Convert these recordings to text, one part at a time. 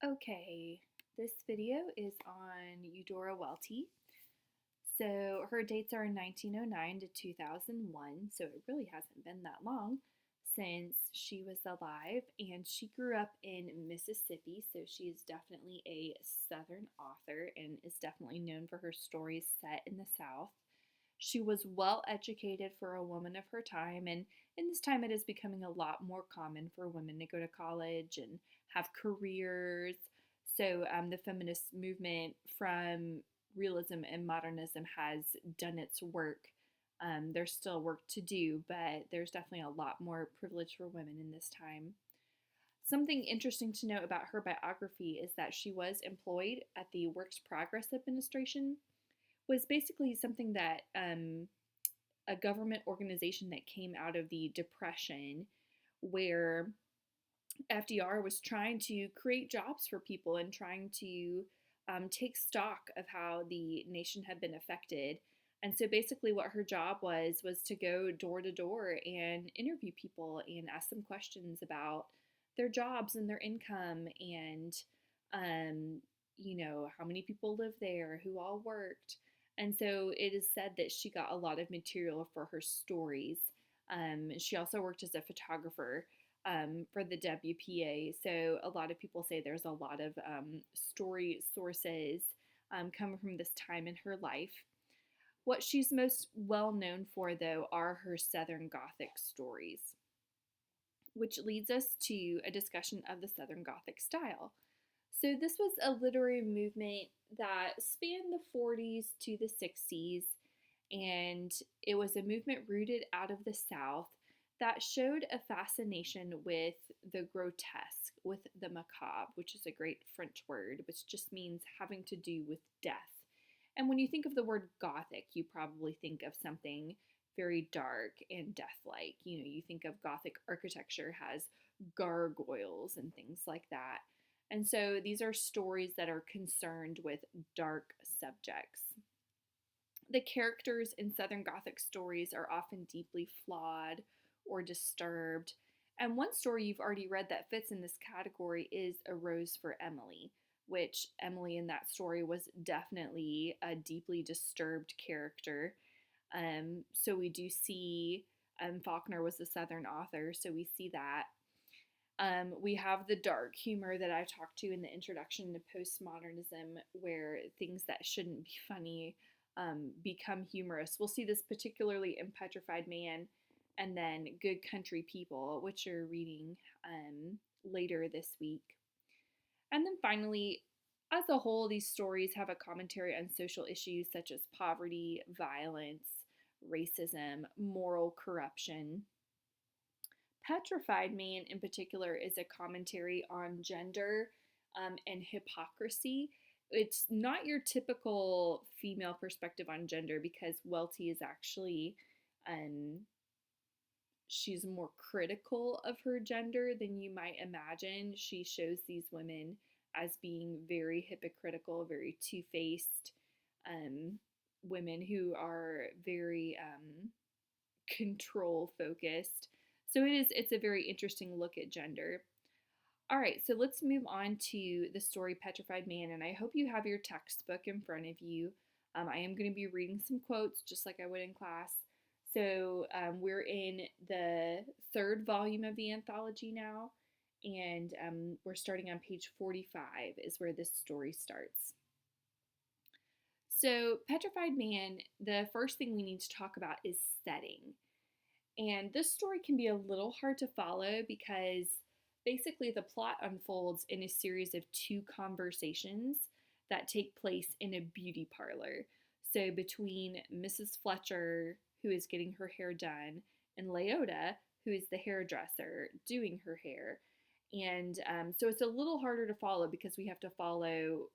Okay, this video is on Eudora Welty. So her dates are 1909 to 2001, so it really hasn't been that long since she was alive, and she grew up in Mississippi, so she is definitely a Southern author and is definitely known for her stories set in the South. She was well educated for a woman of her time, and in this time it is becoming a lot more common for women to go to college and have careers. So the feminist movement from realism and modernism has done its work. There's still work to do, but there's definitely a lot more privilege for women in this time. Something interesting to note about her biography is that she was employed at the Works Progress Administration, was basically something that a government organization that came out of the Depression, where FDR was trying to create jobs for people and trying to take stock of how the nation had been affected. And so basically, what her job was to go door to door and interview people and ask them questions about their jobs and their income and, um, how many people live there, who all worked. And so it is said that she got a lot of material for her stories. She also worked as a photographer for the WPA. So a lot of people say there's a lot of story sources coming from this time in her life. What she's most well known for, though, are her Southern Gothic stories, which leads us to a discussion of the Southern Gothic style. So, this was a literary movement that spanned the 40s to the 60s, and it was a movement rooted out of the South that showed a fascination with the grotesque, with the macabre, which is a great French word, which just means having to do with death. And when you think of the word Gothic, you probably think of something very dark and death-like. You think of Gothic architecture has gargoyles and things like that. And so these are stories that are concerned with dark subjects. The characters in Southern Gothic stories are often deeply flawed or disturbed. And one story you've already read that fits in this category is A Rose for Emily, which Emily in that story was definitely a deeply disturbed character. So we do see, Faulkner was a Southern author, so we see that. We have the dark humor that I talked to in the introduction to postmodernism, where things that shouldn't be funny become humorous. We'll see this particularly in Petrified Man and then Good Country People, which you're reading later this week. And then finally, as a whole, these stories have a commentary on social issues such as poverty, violence, racism, moral corruption. Petrified Man, in particular, is a commentary on gender and hypocrisy. It's not your typical female perspective on gender because Welty is actually, she's more critical of her gender than you might imagine. She shows these women as being very hypocritical, very two-faced women who are very control focused. So it's a very interesting look at gender. All right, so let's move on to the story Petrified Man, and I hope you have your textbook in front of you. I am going to be reading some quotes just like I would in class. So we're in the third volume of the anthology now, and we're starting on page 45 is where this story starts. So Petrified Man, the first thing we need to talk about is setting. And this story can be a little hard to follow because basically the plot unfolds in a series of two conversations that take place in a beauty parlor. So between Mrs. Fletcher, who is getting her hair done, and Leota, who is the hairdresser doing her hair. And so it's a little harder to follow because we have to follow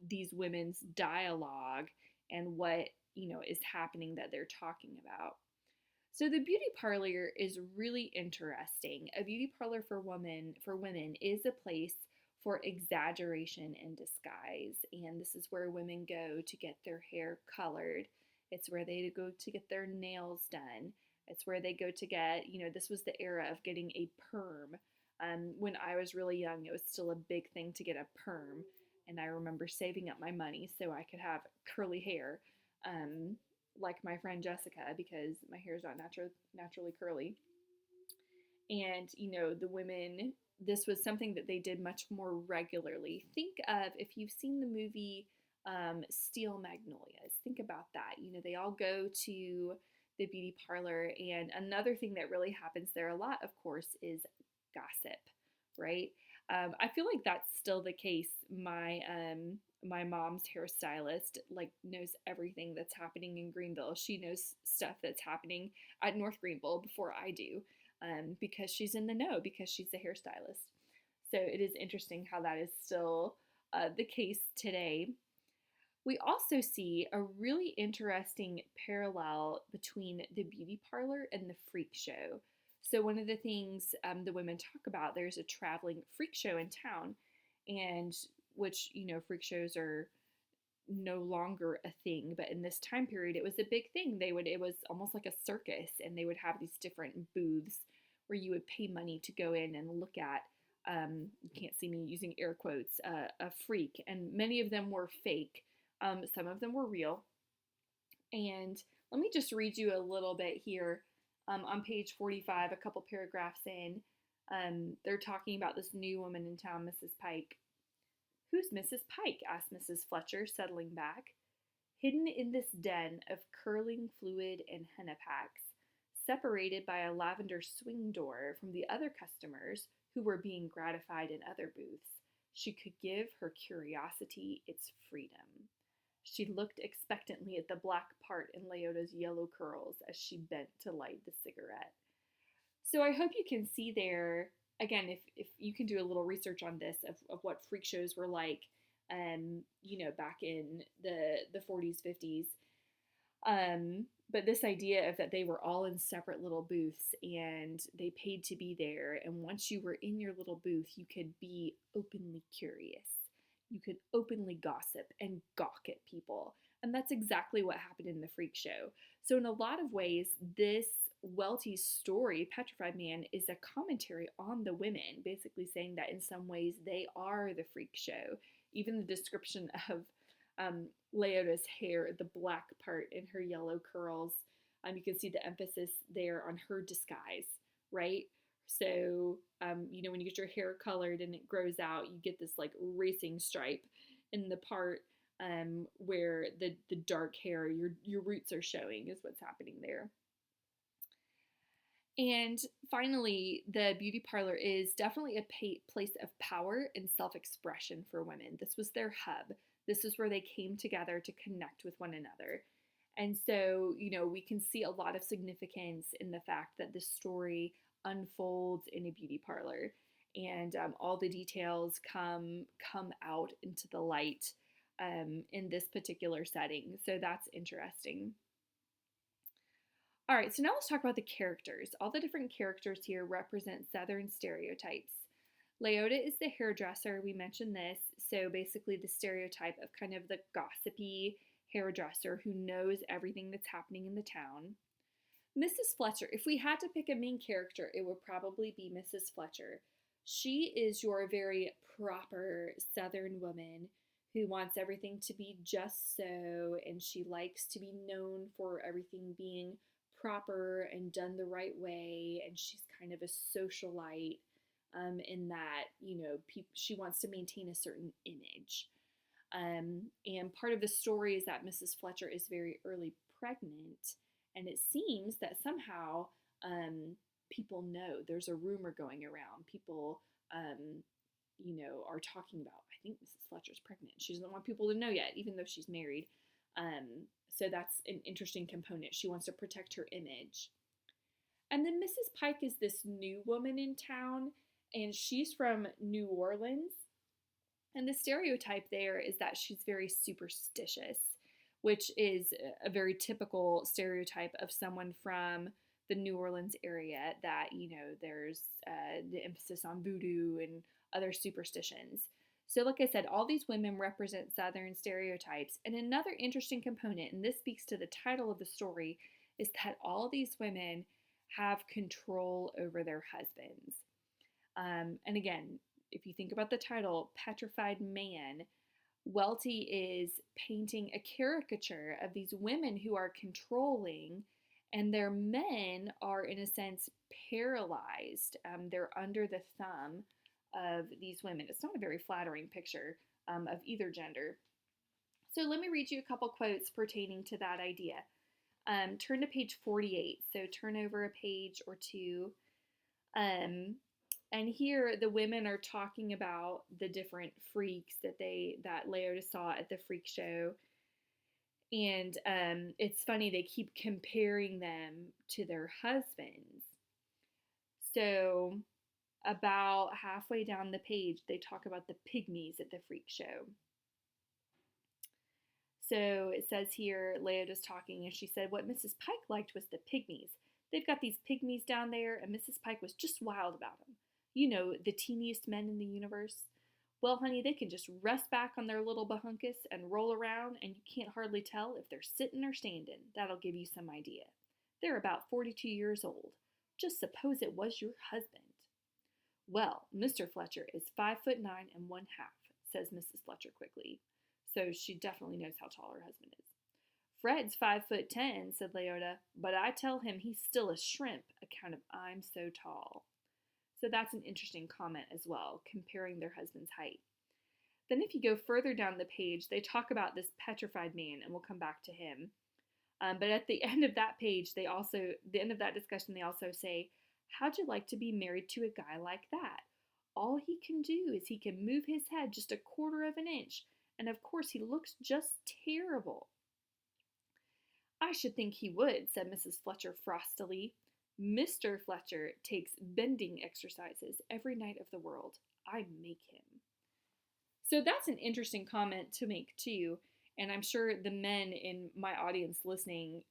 these women's dialogue and what, is happening that they're talking about. So the beauty parlor is really interesting. A beauty parlor for women is a place for exaggeration and disguise, and this is where women go to get their hair colored. It's where they go to get their nails done. It's where they go to get, this was the era of getting a perm. When I was really young, it was still a big thing to get a perm, and I remember saving up my money so I could have curly hair, um, like my friend Jessica, because my hair is not naturally curly. And the women, this was something that they did much more regularly. Think of, if you've seen the movie Steel Magnolias, think about that. They all go to the beauty parlor, and another thing that really happens there a lot, of course, is gossip, right? I feel like that's still the case. My mom's hairstylist knows everything that's happening in Greenville. She knows stuff that's happening at North Greenville before I do, because she's in the know, because she's a hairstylist. So it is interesting how that is still the case today. We also see a really interesting parallel between the beauty parlor and the freak show. So one of the things the women talk about, there's a traveling freak show in town, and which, freak shows are no longer a thing, but in this time period it was a big thing. It was almost like a circus, and they would have these different booths where you would pay money to go in and look at, you can't see me using air quotes, a freak, and many of them were fake. Some of them were real. And let me just read you a little bit here. On page 45, a couple paragraphs in, they're talking about this new woman in town, Mrs. Pike. "Who's Mrs. Pike?" asked Mrs. Fletcher, settling back. "Hidden in this den of curling fluid and henna packs, separated by a lavender swing door from the other customers who were being gratified in other booths, she could give her curiosity its freedom." She looked expectantly at the black part in Leota's yellow curls as she bent to light the cigarette. So I hope you can see there, again, if you can do a little research on this, of what freak shows were like, back in the 40s, 50s. But this idea of that they were all in separate little booths, and they paid to be there. And once you were in your little booth, you could be openly curious. You could openly gossip and gawk at people. And that's exactly what happened in the freak show. So in a lot of ways, this Welty's story, Petrified Man, is a commentary on the women, basically saying that in some ways they are the freak show. Even the description of Leota's hair, the black part in her yellow curls, you can see the emphasis there on her disguise, right? So, when you get your hair colored and it grows out, you get this racing stripe in the part where the dark hair, your roots are showing, is what's happening there. And finally, the beauty parlor is definitely a place of power and self-expression for women. This was their hub. This is where they came together to connect with one another. And so, we can see a lot of significance in the fact that this story unfolds in a beauty parlor, and all the details come out into the light in this particular setting. So that's interesting. All right, so now let's talk about the characters. All the different characters here represent Southern stereotypes. Leota is the hairdresser. We mentioned this. So basically the stereotype of kind of the gossipy hairdresser who knows everything that's happening in the town. Mrs. Fletcher, if we had to pick a main character, it would probably be Mrs. Fletcher. She is your very proper Southern woman who wants everything to be just so, and she likes to be known for everything being proper and done the right way, and she's kind of a socialite in that, she wants to maintain a certain image. And part of the story is that Mrs. Fletcher is very early pregnant, and it seems that somehow people know. There's a rumor going around. People, are talking about, I think Mrs. Fletcher's pregnant. She doesn't want people to know yet, even though she's married. So that's an interesting component. She wants to protect her image. And then Mrs. Pike is this new woman in town, and she's from New Orleans. And the stereotype there is that she's very superstitious, which is a very typical stereotype of someone from the New Orleans area, that, there's the emphasis on voodoo and other superstitions. So like I said, all these women represent Southern stereotypes. And another interesting component, and this speaks to the title of the story, is that all these women have control over their husbands. And again, if you think about the title, Petrified Man, Welty is painting a caricature of these women who are controlling, and their men are, in a sense, paralyzed. They're under the thumb of these women. It's not a very flattering picture of either gender. So let me read you a couple quotes pertaining to that idea. Turn to page 48. So turn over a page or two. And here the women are talking about the different freaks that Leota saw at the freak show. And it's funny, they keep comparing them to their husbands. So about halfway down the page, they talk about the Pygmies at the freak show. So it says here, Leota's talking, and she said what Mrs. Pike liked was the Pygmies. They've got these Pygmies down there, and Mrs. Pike was just wild about them. You know, the teeniest men in the universe. Well, honey, they can just rest back on their little bahunkus and roll around, and you can't hardly tell if they're sitting or standing. That'll give you some idea. They're about 42 years old. Just suppose it was your husband. Well, Mr. Fletcher is 5'9" and 1/2, says Mrs. Fletcher quickly. So she definitely knows how tall her husband is. Fred's 5'10", said Leota, but I tell him he's still a shrimp, account of I'm so tall. So that's an interesting comment as well, comparing their husband's height. Then if you go further down the page, they talk about this Petrified Man, and we'll come back to him. But at the end of that page, the end of that discussion, they also say, how'd you like to be married to a guy like that? All he can do is he can move his head just 1/4 of an inch, and of course he looks just terrible. I should think he would, said Mrs. Fletcher frostily. Mr. Fletcher takes bending exercises every night of the world. I make him. So that's an interesting comment to make too. And I'm sure the men in my audience listening,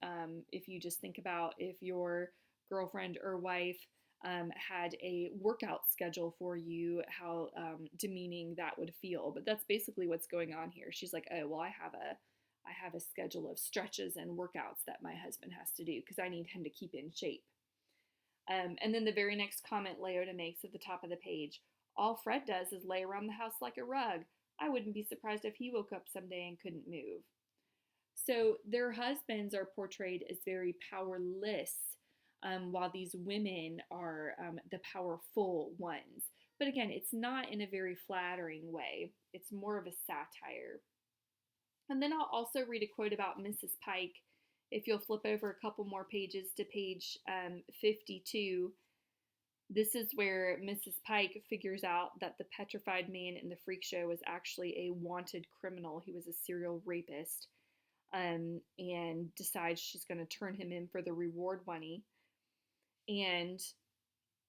if you just think about if your girlfriend or wife had a workout schedule for you, how demeaning that would feel. But that's basically what's going on here. She's like, oh, well, I have a schedule of stretches and workouts that my husband has to do because I need him to keep in shape. And then the very next comment Leota makes at the top of the page, all Fred does is lay around the house like a rug. I wouldn't be surprised if he woke up someday and couldn't move. So their husbands are portrayed as very powerless, while these women are the powerful ones. But again, it's not in a very flattering way. It's more of a satire. And then I'll also read a quote about Mrs. Pike. If you'll flip over a couple more pages to page 52, this is where Mrs. Pike figures out that the Petrified Man in the freak show was actually a wanted criminal. He was a serial rapist, and decides she's going to turn him in for the reward money. And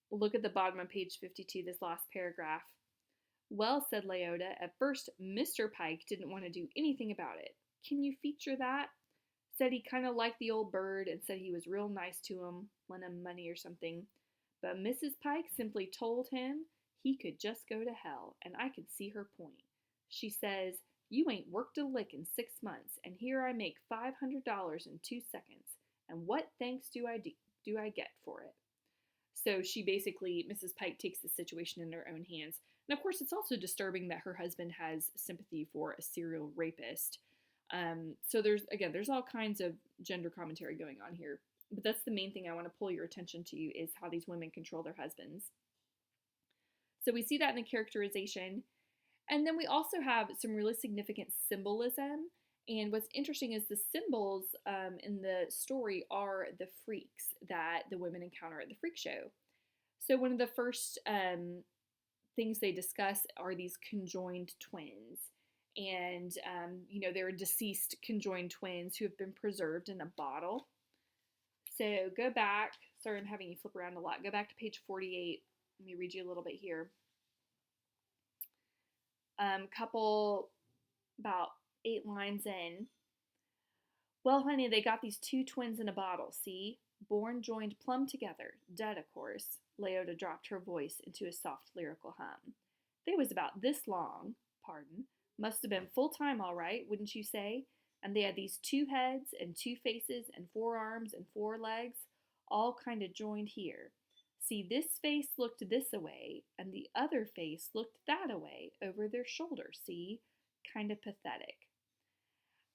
look at the bottom of page 52, this last paragraph. Well, said Leota, at first Mr. Pike didn't want to do anything about it. Can you feature that? Said he kind of liked the old bird and said he was real nice to him, lent him money or something. But Mrs. Pike simply told him he could just go to hell, and I could see her point. She says, you ain't worked a lick in 6 months, and here I make $500 in 2 seconds, and what thanks do I get for it? So she basically, Mrs. Pike takes the situation in her own hands. And of course, it's also disturbing that her husband has sympathy for a serial rapist. So there's all kinds of gender commentary going on here. But that's the main thing I want to pull your attention to is how these women control their husbands. So we see that in the characterization. And then we also have some really significant symbolism. And what's interesting is the symbols in the story are the freaks that the women encounter at the freak show. So one of the first things they discuss are these conjoined twins. And, they're deceased conjoined twins who have been preserved in a bottle. So go back. Sorry, I'm having you flip around a lot. Go back to page 48. Let me read you a little bit here. About 8 lines in. Well, honey, they got these 2 twins in a bottle, see? Born joined plumb together. Dead, of course. Leota dropped her voice into a soft lyrical hum. They was about this long, must have been full time all right, wouldn't you say? And they had these 2 heads and 2 faces and 4 arms and 4 legs, all kind of joined here. See, this face looked this away, and the other face looked that away over their shoulder. See? Kind of pathetic.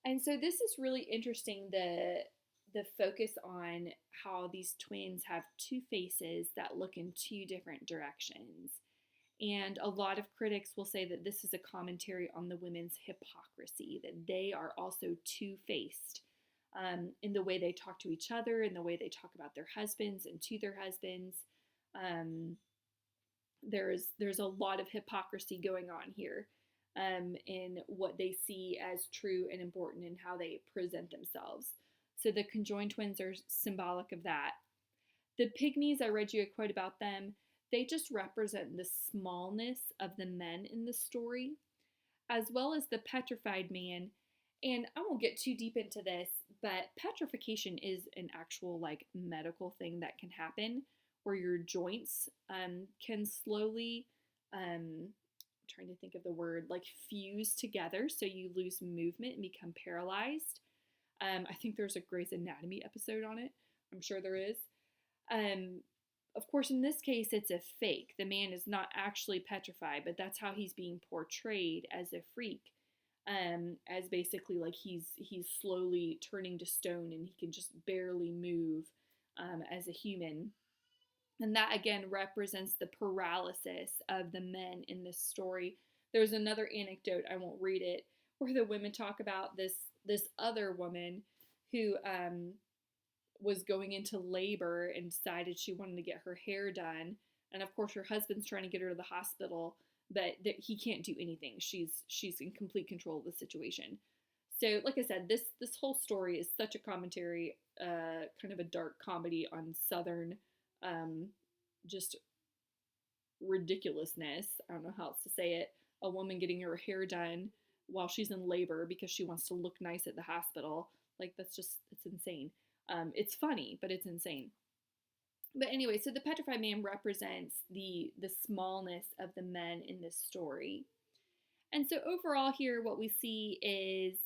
And so this is really interesting, the focus on how these twins have two faces that look in two different directions. And a lot of critics will say that this is a commentary on the women's hypocrisy, that they are also two-faced in the way they talk to each other, in the way they talk about their husbands and to their husbands. Um, there's a lot of hypocrisy going on here in what they see as true and important and how they present themselves. So the conjoined twins are symbolic of that. The Pygmies, I read you a quote about them. They just represent the smallness of the men in the story, as well as the Petrified Man. And I won't get too deep into this, but petrification is an actual like medical thing that can happen where your joints can slowly, I'm trying to think of the word, like fuse together so you lose movement and become paralyzed. I think there's a Grey's Anatomy episode on it. I'm sure there is. Of course, in this case, it's a fake. The man is not actually petrified, but that's how he's being portrayed as a freak. As basically like he's slowly turning to stone and he can just barely move as a human. And that again represents the paralysis of the men in this story. There's another anecdote, I won't read it, where the women talk about this other woman who was going into labor and decided she wanted to get her hair done. And of course her husband's trying to get her to the hospital, but he can't do anything. She's in complete control of the situation. So like I said, this whole story is such a commentary, kind of a dark comedy on Southern just ridiculousness. I don't know how else to say it. A woman getting her hair done while she's in labor because she wants to look nice at the hospital. Like it's insane. It's funny, but it's insane. But anyway, so the Petrified Man represents the smallness of the men in this story. And so overall here, what we see is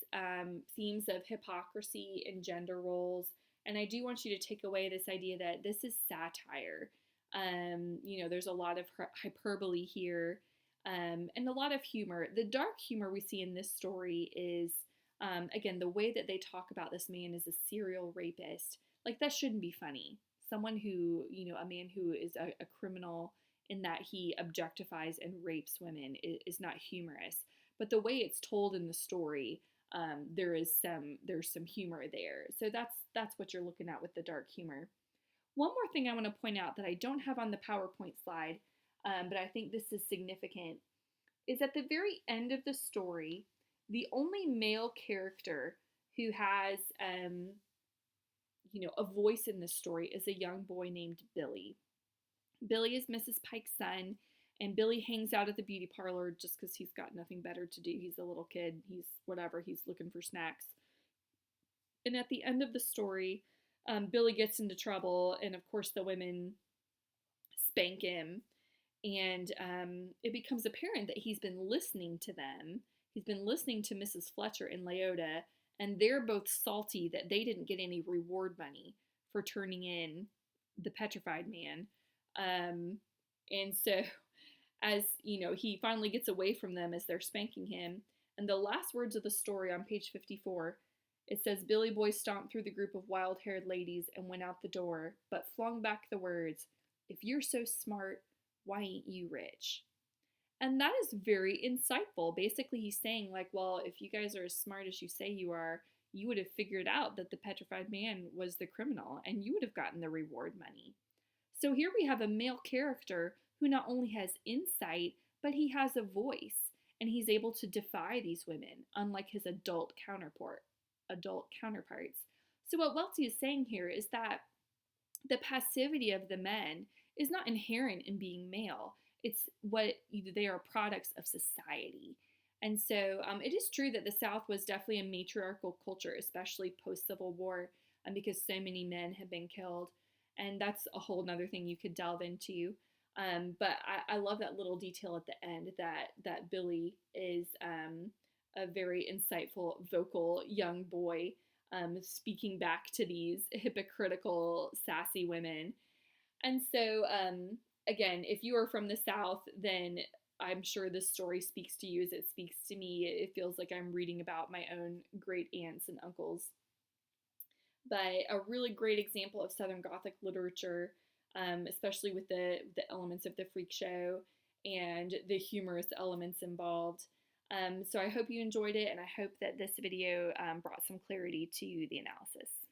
themes of hypocrisy and gender roles. And I do want you to take away this idea that this is satire. There's a lot of hyperbole here and a lot of humor. The dark humor we see in this story is, again, the way that they talk about this man as a serial rapist. Like, that shouldn't be funny. Someone who, a man who is a criminal in that he objectifies and rapes women is not humorous. But the way it's told in the story, there's some humor there. So that's what you're looking at with the dark humor. One more thing I want to point out that I don't have on the PowerPoint slide, but I think this is significant, is at the very end of the story, the only male character who has, a voice in this story is a young boy named Billy. Billy is Mrs. Pike's son, and Billy hangs out at the beauty parlor just because he's got nothing better to do. He's a little kid. He's looking for snacks. And at the end of the story, Billy gets into trouble, and of course the women spank him. And it becomes apparent that he's been listening to them. He's been listening to Mrs. Fletcher and Leota, and they're both salty that they didn't get any reward money for turning in the Petrified Man. And so, as he finally gets away from them as they're spanking him. And the last words of the story on page 54, it says, Billy Boy stomped through the group of wild-haired ladies and went out the door, but flung back the words, "If you're so smart, why ain't you rich?" And that is very insightful. Basically, he's saying, like, well, if you guys are as smart as you say you are, you would have figured out that the Petrified Man was the criminal, and you would have gotten the reward money. So here we have a male character who not only has insight, but he has a voice, and he's able to defy these women, unlike his adult counterparts. So what Welty is saying here is that the passivity of the men is not inherent in being male. It's what they are products of society. And so it is true that the South was definitely a matriarchal culture, especially post-Civil War, because so many men have been killed. And that's a whole nother thing you could delve into. But I love that little detail at the end that Billy is a very insightful, vocal young boy speaking back to these hypocritical, sassy women. And so, again, if you are from the South, then I'm sure this story speaks to you as it speaks to me. It feels like I'm reading about my own great aunts and uncles. But a really great example of Southern Gothic literature, especially with the elements of the freak show and the humorous elements involved. So I hope you enjoyed it, and I hope that this video brought some clarity to the analysis.